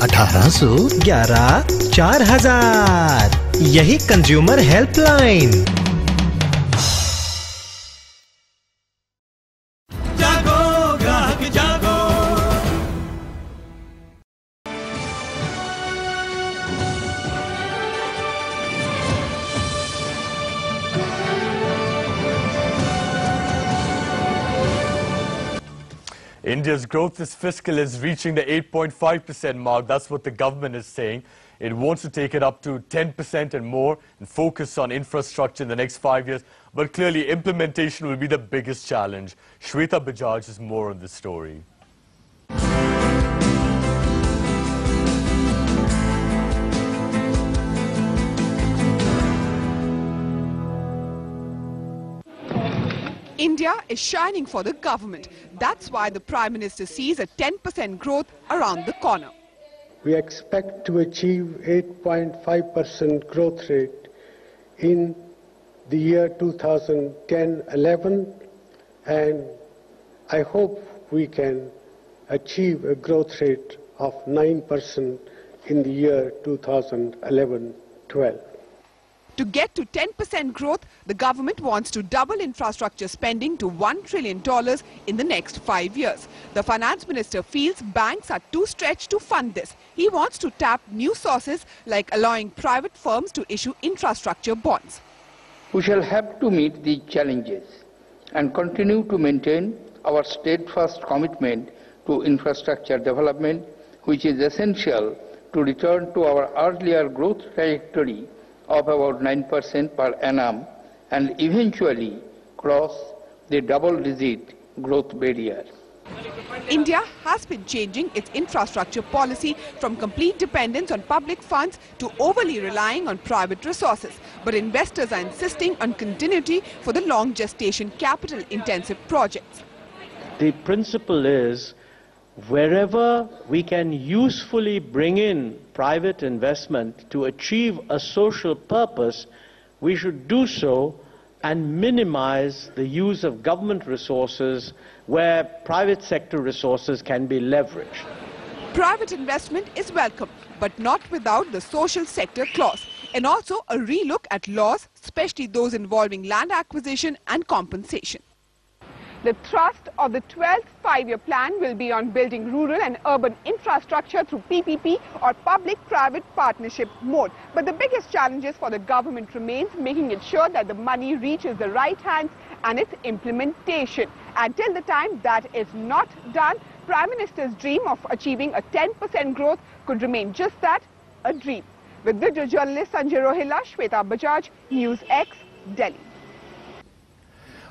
1811 4000। यही consumer helpline. India's growth this fiscal is reaching the 8.5% mark. That's what the government is saying. It wants to take it up to 10% and more and focus on infrastructure in the next 5 years. But clearly, implementation will be the biggest challenge. Shweta Bajaj has more on this story. India is shining for the government. That's why the Prime Minister sees a 10% growth around the corner. We expect to achieve 8.5% growth rate in the year 2010-11, and I hope we can achieve a growth rate of 9% in the year 2011-12. To get to 10% growth, the government wants to double infrastructure spending to $1 trillion in the next 5 years. The finance minister feels banks are too stretched to fund this. He wants to tap new sources like allowing private firms to issue infrastructure bonds. We shall have to meet these challenges and continue to maintain our steadfast commitment to infrastructure development, which is essential to return to our earlier growth trajectory of about 9% per annum and eventually cross the double-digit growth barrier. India has been changing its infrastructure policy from complete dependence on public funds to overly relying on private resources. But investors are insisting on continuity for the long gestation capital-intensive projects. The principle is wherever we can usefully bring in private investment to achieve a social purpose, we should do so and minimize the use of government resources where private sector resources can be leveraged. Private investment is welcome, but not without the social sector clause, and also a relook at laws, especially those involving land acquisition and compensation. The thrust of the 12th five-year plan will be on building rural and urban infrastructure through PPP or public-private partnership mode. But the biggest challenges for the government remains making it sure that the money reaches the right hands and its implementation. Until the time that is not done, Prime Minister's dream of achieving a 10% growth could remain just that, a dream. With video journalist Sanjay Rohila, Shweta Bajaj, News X, Delhi.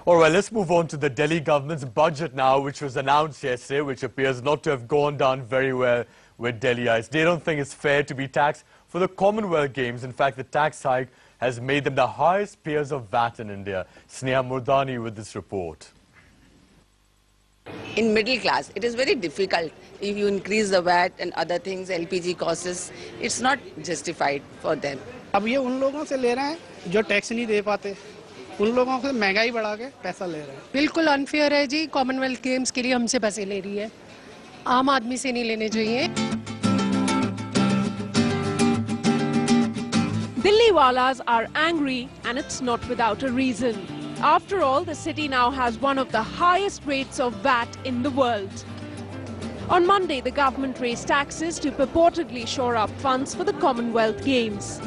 All right, let's move on to the Delhi government's budget now, which was announced yesterday, which appears not to have gone down very well with Delhiites. They don't think it's fair to be taxed for the Commonwealth Games. In fact, the tax hike has made them the highest payers of VAT in India. Sneha Murdani with this report. In middle class, it is very difficult. If you increase the VAT and other things, LPG costs, it's not justified for them. अब ये उन लोगों से ले रहे हैं जो tax नहीं दे पाते, उन लोगों से महंगाई बढ़ा के पैसा ले रहे हैं। बिल्कुल अनफेयर है जी, कॉमनवेल्थ गेम्स के लिए हमसे पैसे ले रही है, आम आदमी से नहीं लेने चाहिए। Delhiwalas are angry, and it's not without a reason. After all, the city now has one of the highest rates of VAT in the world. On Monday, the government raised taxes to purportedly shore up funds for the Commonwealth Games.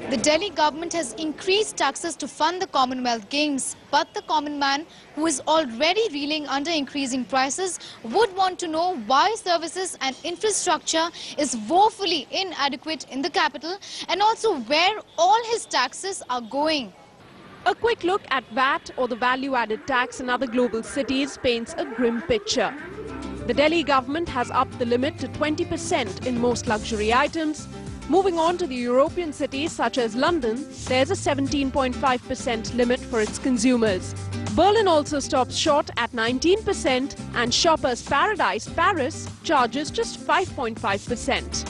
The Delhi government has increased taxes to fund the Commonwealth Games, but the common man, who is already reeling under increasing prices, would want to know why services and infrastructure is woefully inadequate in the capital, and also where all his taxes are going. A quick look at VAT, or the value-added tax, in other global cities paints a grim picture. The Delhi government has upped the limit to 20% in most luxury items. Moving on to the European cities such as London, there's a 17.5% limit for its consumers. Berlin also stops short at 19%, and Shoppers Paradise, Paris, charges just 5.5%.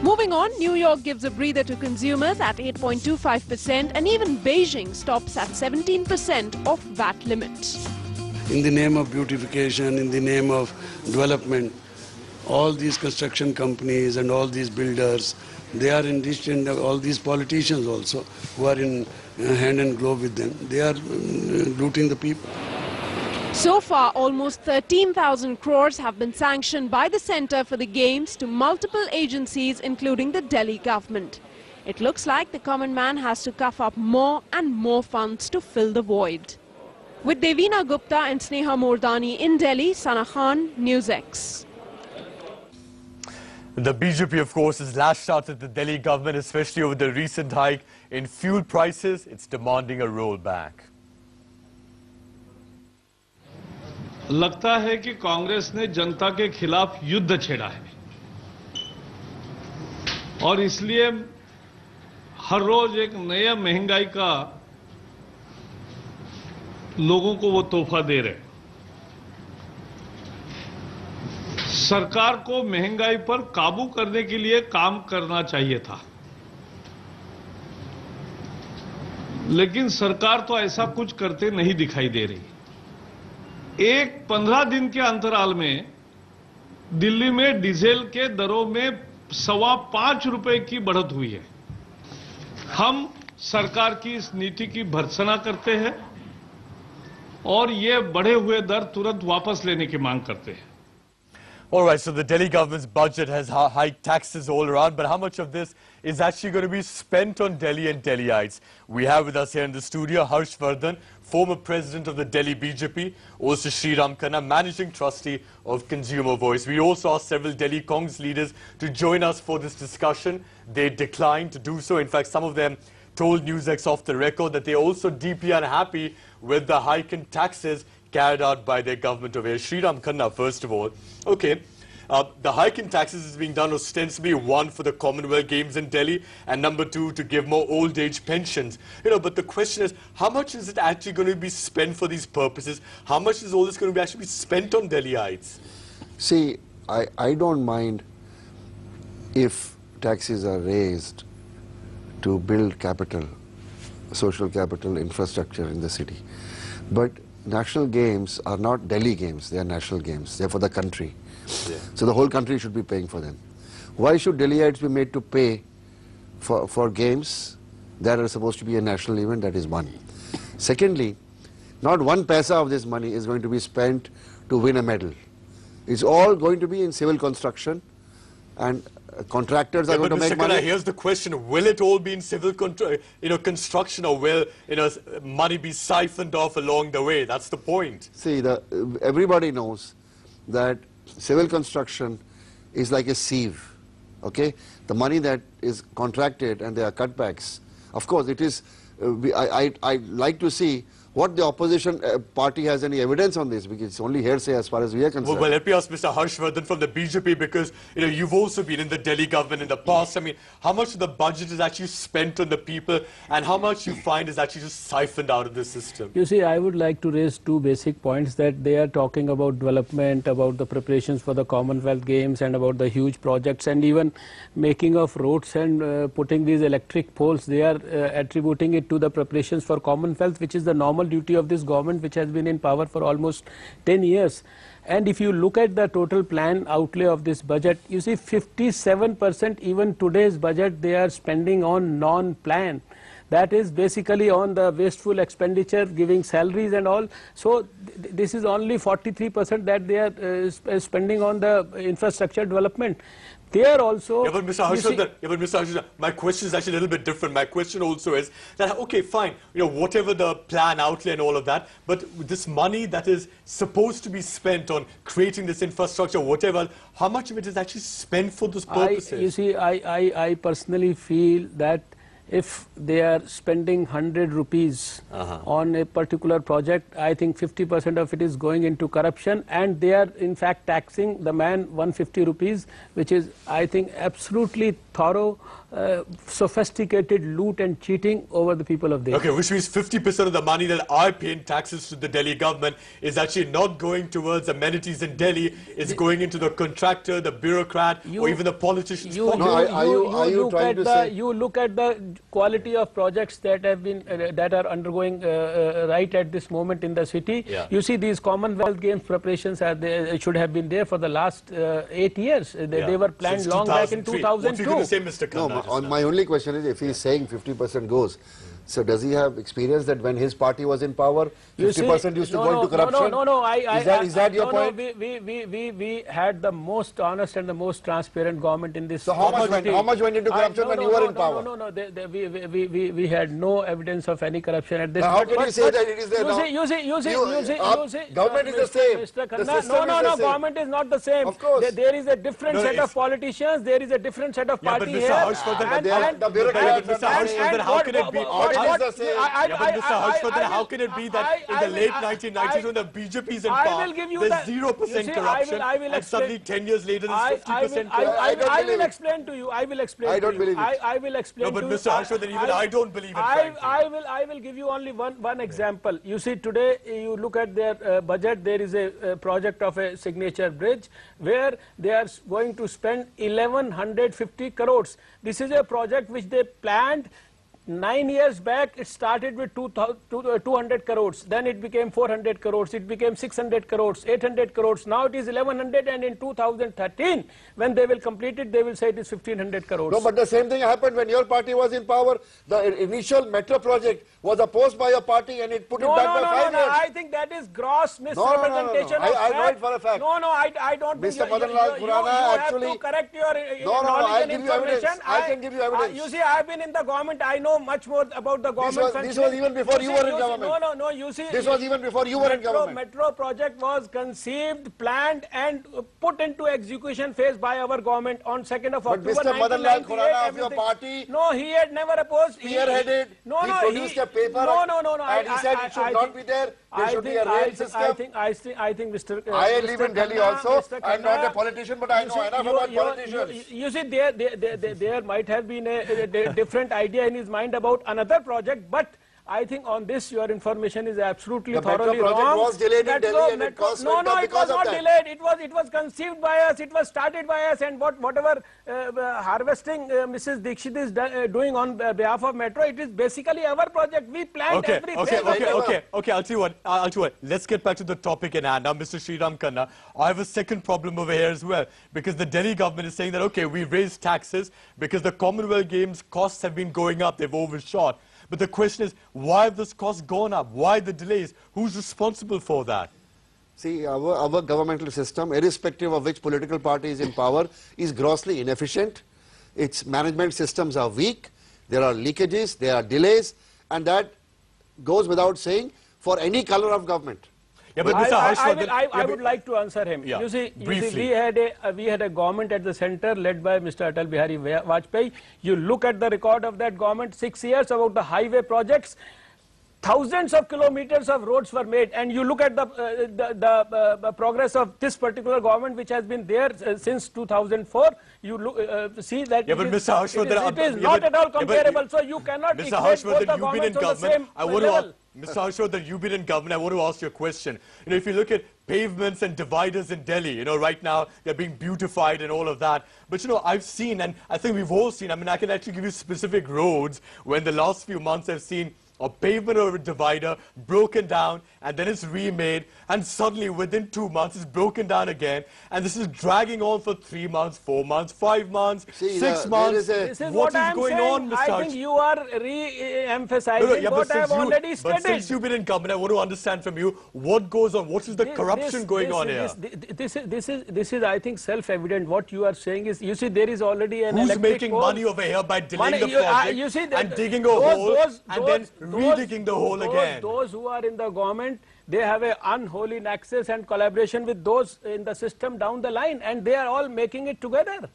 Moving on, New York gives a breather to consumers at 8.25%, and even Beijing stops at 17% of VAT limit. In the name of beautification, in the name of development, all these construction companies and all these builders, they are enriched, and all these politicians also who are in hand and glove with them, they are looting the people. So far, almost 13,000 crores have been sanctioned by the Centre for the Games to multiple agencies, including the Delhi government. It looks like the common man has to cough up more and more funds to fill the void. With Devina Gupta and Sneha Mordani in Delhi, S.R. Khanna, News X. The BJP, of course, has lashed out at the Delhi government, especially over the recent hike in fuel prices. It's demanding a rollback. लगता है कि कांग्रेस ने जनता के खिलाफ युद्ध छेड़ा है और इसलिए हर रोज एक नया महंगाई का लोगों को वो तोहफा दे रहे हैं। सरकार को महंगाई पर काबू करने के लिए काम करना चाहिए था, लेकिन सरकार तो ऐसा कुछ करते नहीं दिखाई दे रही। एक 15 दिन के अंतराल में दिल्ली में डीजल के दरों में 5.25 रुपए की बढ़त हुई है। हम सरकार की इस नीति की भर्त्सना करते हैं और ये बढ़े हुए दर तुरंत वापस लेने की मांग करते हैं। All right, so the Delhi government's budget has hiked taxes all around, but how much of this is actually going to be spent on Delhi and Delhiites? We have with us here in the studio Harshvardhan, former president of the Delhi BJP, also S.R.Khanna, managing trustee of Consumer Voice. We also asked several Delhi Congress leaders to join us for this discussion. They declined to do so. In fact, some of them told NewsX off the record that they're also deeply unhappy with the hike in taxes carried out by their government over here. S.R.Khanna, first of all. Okay, the hike in taxes is being done ostensibly, one, for the Commonwealth Games in Delhi, and number two, to give more old age pensions. You know, but the question is, how much is it actually going to be spent for these purposes? How much is all this going to actually be spent on Delhiites? See, I don't mind if taxes are raised to build capital, social capital, infrastructure in the city. But national games are not Delhi games, they are national games. They are for the country. Yeah. So the whole country should be paying for them. Why should Delhiites be made to pay for games that are supposed to be a national event? That is one. Secondly, not 1 paisa of this money is going to be spent to win a medal. It's all going to be in civil construction, and contractors are going to make money. Here's the question: will it all be in civil, construction, or will money be siphoned off along the way? That's the point. See, everybody knows that civil construction is like a sieve. Okay, the money that is contracted and there are cutbacks. Of course, it is. I'd like to see what the opposition party has any evidence on this, because it's only hearsay as far as we are concerned. Well, let me ask Mr. Harshvardhan from the BJP, because you've also been in the Delhi government in the past. I mean, how much of the budget is actually spent on the people, and how much you find is actually just siphoned out of the system? You see, I would like to raise two basic points, that they are talking about development, about the preparations for the Commonwealth Games, and about the huge projects, and even making of roads and putting these electric poles. They are attributing it to the preparations for Commonwealth, which is the normal duty of this government, which has been in power for almost 10 years. And if you look at the total plan outlay of this budget, you see 57% even today's budget they are spending on non-plan. That is basically on the wasteful expenditure, giving salaries and all. So this is only 43% that they are spending on the infrastructure development. They are also... Yeah, but Mr. Harshvardhan, my question is actually a little bit different. My question also is that, okay, fine, whatever the plan outlay and all of that, but this money that is supposed to be spent on creating this infrastructure, whatever, how much of it is actually spent for those purposes? You see, I personally feel that if they are spending 100 rupees on a particular project, I think 50% of it is going into corruption, and they are in fact taxing the man 150 rupees, which is, I think, absolutely thorough, sophisticated loot and cheating over the people of Delhi. Okay, which means 50% of the money that I pay in taxes to the Delhi government is actually not going towards amenities in Delhi, it's going into the contractor, the bureaucrat, or even the politicians. You look at the quality of projects that have been that are undergoing right at this moment in the city. Yeah. You see, these Commonwealth Games preparations should have been there for the last 8 years. They were planned long back in 2002. What are you going to say, Mr. Khanna? No, my only question is, if he's saying 50% goes, so does he have experience that when his party was in power, 50% used to go into corruption? No. Is that your point? We had the most honest and the most transparent government in this. So how much went into corruption when you were in power? No. We had no evidence of any corruption at this. How can you say that it is there now? You see. Government is the same. Mr. Khanna, no. Government is not the same. Of course. There is a different set of politicians. There is a different set of party here. Mr. Harshvardhan, how can it be? How can it be that in the late 1990s when the BJP is in power, there's 0% corruption, and suddenly 10 years later there's 50% corruption? I will explain to you. I will explain to you. I don't believe it. I will explain to you. No, but Mr. Harshvardhan, even I don't believe it, frankly. I will give you only one example. You see, today you look at their budget, there is a project of a signature bridge where they are going to spend 1150 crores. This is a project which they planned 9 years back. It started with 200 crores, then it became 400 crores, it became 600 crores, 800 crores, now it is 1100, and in 2013, when they will complete it, they will say it is 1500 crores. No, but the same thing happened when your party was in power. The initial metro project was opposed by your party and it put it back by 5 years. I think that is gross misrepresentation of I know it for a fact. No, I don't think Mr. Madanlal actually have to correct your knowledge and information. I can give you evidence. You see, I have been in the government, I know much more about the government. This was even before you were in government. No, you see. This was even before you were in government. Metro project was conceived, planned and put into execution phase by our government on 2nd of October 1998. But Mr. Madanlal Khurana of your party, no, he had never opposed. Spearheaded. He produced a paper. And he said it should not be there. There should be a rail system. I think Mr. I live in Delhi also. I'm not a politician, but I know enough about politicians. You see, there might have been a different idea in his mind about another project, but I think on this your information is absolutely thoroughly wrong. The metro project was delayed in Delhi and it cost No, it was not delayed. It was conceived by us. It was started by us, and whatever harvesting Mrs. Dixit is doing on behalf of metro, it is basically our project. We planned everything. Okay. I'll tell you what. Let's get back to the topic in hand. Now, Mr. Sriram Khanna, I have a second problem over here as well, because the Delhi government is saying that okay, we raised taxes because the Commonwealth Games costs have been going up. They've overshot. But the question is, why have those costs gone up? Why the delays? Who's responsible for that? See, our governmental system, irrespective of which political party is in power, is grossly inefficient. Its management systems are weak. There are leakages, there are delays, and that goes without saying for any color of government. Yeah, but Mr. Harshvardhan, I would like to answer him. Yeah, you see, we had a government at the center led by Mr. Atal Bihari Vajpayee. You look at the record of that government, 6 years about the highway projects. Thousands of kilometers of roads were made, and you look at the progress of this particular government, which has been there since 2004. You look, see that but Mr. Harshvardhan, it is not at all comparable. So you cannot Mr. equate both the Harshvardhan, governments on the same level. Mr. Harshvardhan, you've been in government. I want to ask you a question. If you look at pavements and dividers in Delhi, right now they're being beautified and all of that. But I've seen, and I think we've all seen. I can actually give you specific roads where in the last few months I've seen a pavement or a divider broken down, and then it's remade, and suddenly within 2 months it's broken down again, and this is dragging on for 3 months, 4 months, 5 months, 6 months. This is what I'm going saying. on, Mr. I think you are re-emphasizing what I have already stated. But since you've been in government, I want to understand from you what goes on. What is the corruption going on here? This is, I think, self-evident. What you are saying is, you see, there is already an Who's making money over here by delaying the project and digging a hole and then redigging the hole again? Those who are in the government, they have an unholy nexus and collaboration with those in the system down the line, and they are all making it together.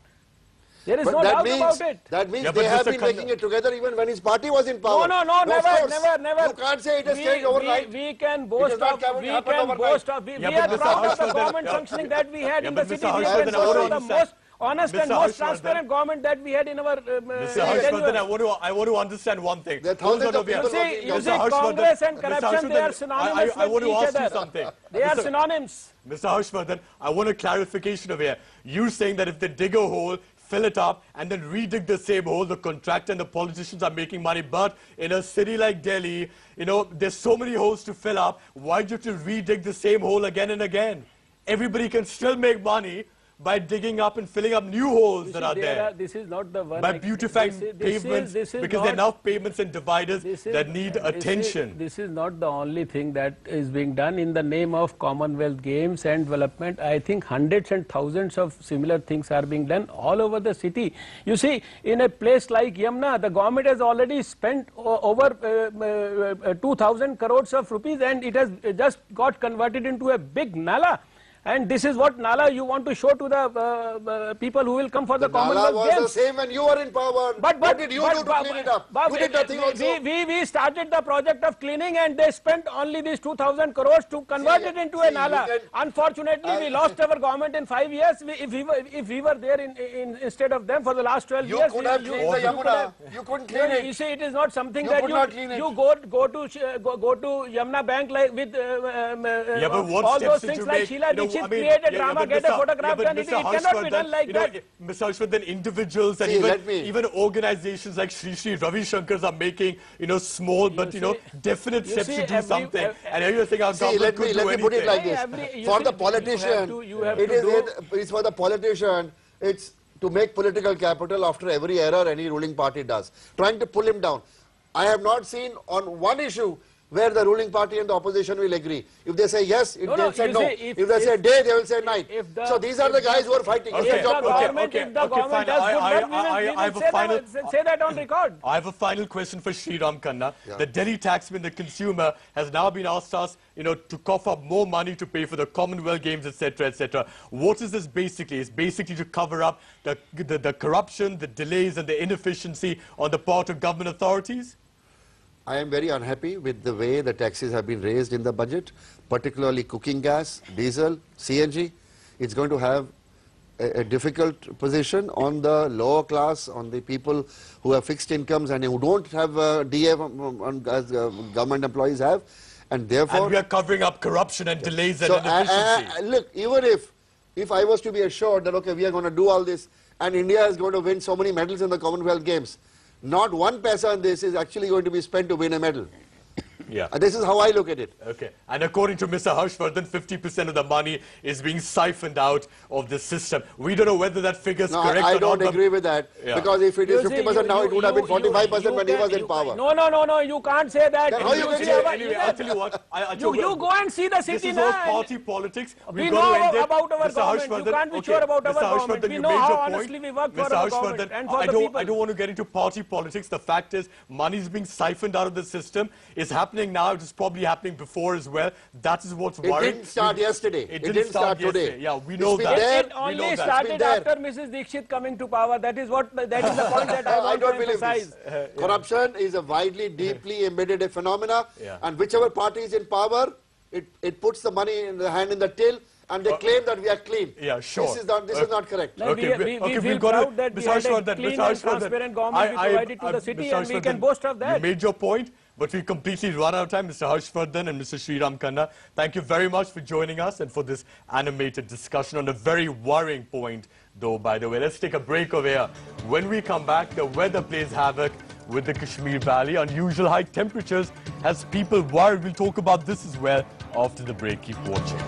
There is no doubt about it. That means they have been making it together even when his party was in power. No, never. You can't say it has changed overnight. We can boast of. We are proud of the government functioning that we had in the city. We can boast of the most honest and most transparent government that we had in our Mr. Harshvardhan, I want to understand one thing. There are thousands of people you see, Congress and corruption, they are synonymous with each other. They are synonyms. Mr. Harshvardhan, I want a clarification over here. You're saying that if they dig a hole, fill it up, and then redig the same hole. The contractor and the politicians are making money. But in a city like Delhi, you know, there's so many holes to fill up. Why do you have to redig the same hole again and again? Everybody can still make money by digging up and filling up new holes that are there. This is not the one. By beautifying pavements, because there are now pavements and dividers that need attention. This is not the only thing that is being done in the name of Commonwealth Games and development. I think hundreds and thousands of similar things are being done all over the city. You see, in a place like Yamuna, the government has already spent over 2,000 crores of rupees, and it has just got converted into a big nala. And this is what nala you want to show to the people who will come for the Commonwealth Games. Nala was the same when you were in power. What did you do to clean it up? You did nothing also. We started the project of cleaning, and they spent only these 2,000 crores to convert it into a nala. Unfortunately, we lost our government in 5 years. If we were there instead of them for the last 12 years. You could have cleaned the Yamuna. You couldn't clean it. You see, it is not something that you go to Yamuna Bank like with all those things like Sheila Dixit create a drama, get a photograph, and it cannot be done like that. Mr. Harshvardhan, individuals and even organizations like Shri Ravi Shankars are making, small but, definite steps to do something. And here you're saying our government could do anything. Let me put it like this. For the politician, it's for the politician, it's to make political capital after every error any ruling party does. Trying to pull him down. I have not seen on one issue where the ruling party and the opposition will agree. If they say yes, they'll say no. If they say day, they will say night. So these are the guys who are fighting. If the government does good work, say that on record. I have a final question for Sri Khanna. The Delhi taxman, the consumer, has now been asked us, to cough up more money to pay for the Commonwealth Games, etc., etc. What is this basically? It's basically to cover up the corruption, the delays, and the inefficiency on the part of government authorities? I am very unhappy with the way the taxes have been raised in the budget, particularly cooking gas, diesel, CNG. It's going to have a difficult position on the lower class, on the people who have fixed incomes and who don't have DA as government employees have. And therefore... And we are covering up corruption and delays and inefficiency. Look, even if I was to be assured that, okay, we are going to do all this and India is going to win so many medals in the Commonwealth Games, not one paisa on this is actually going to be spent to win a medal. Yeah. This is how I look at it. Okay. And according to Mr. Harshvardhan, 50% of the money is being siphoned out of the system. We don't know whether that figure is correct or not. I don't agree with that. Because if it is 50% now, it would have been 45% when he was in power. No, you can't say that. Then how you can say anyway, I'll tell you what. You go and see the city now. This is all party politics. We know about our government. You can't be sure about our government. We know how honestly we work for our government and for the people. I don't want to get into party politics. The fact is, money is being siphoned out of the system. It's happening now. It is probably happening before as well. That is what's worrying. It didn't start yesterday. It didn't start today. Yeah, we know that. It only started after Mrs. Dixit coming to power. That is the point that I want to emphasize. Corruption is a widely, deeply embedded phenomena, and whichever party is in power, it puts the money in the hand in the till, and they claim that we are clean. Yeah, sure. This is not correct. We feel proud that we had a clean and transparent government we provided to the city, and we can boast of that. You made your point, but we completely run out of time. Mr. Harshvardhan and Mr. Sri Khanna, thank you very much for joining us and for this animated discussion on a very worrying point, though, by the way. Let's take a break over here. When we come back, the weather plays havoc with the Kashmir Valley. Unusual high temperatures has people worried. We'll talk about this as well after the break. Keep watching.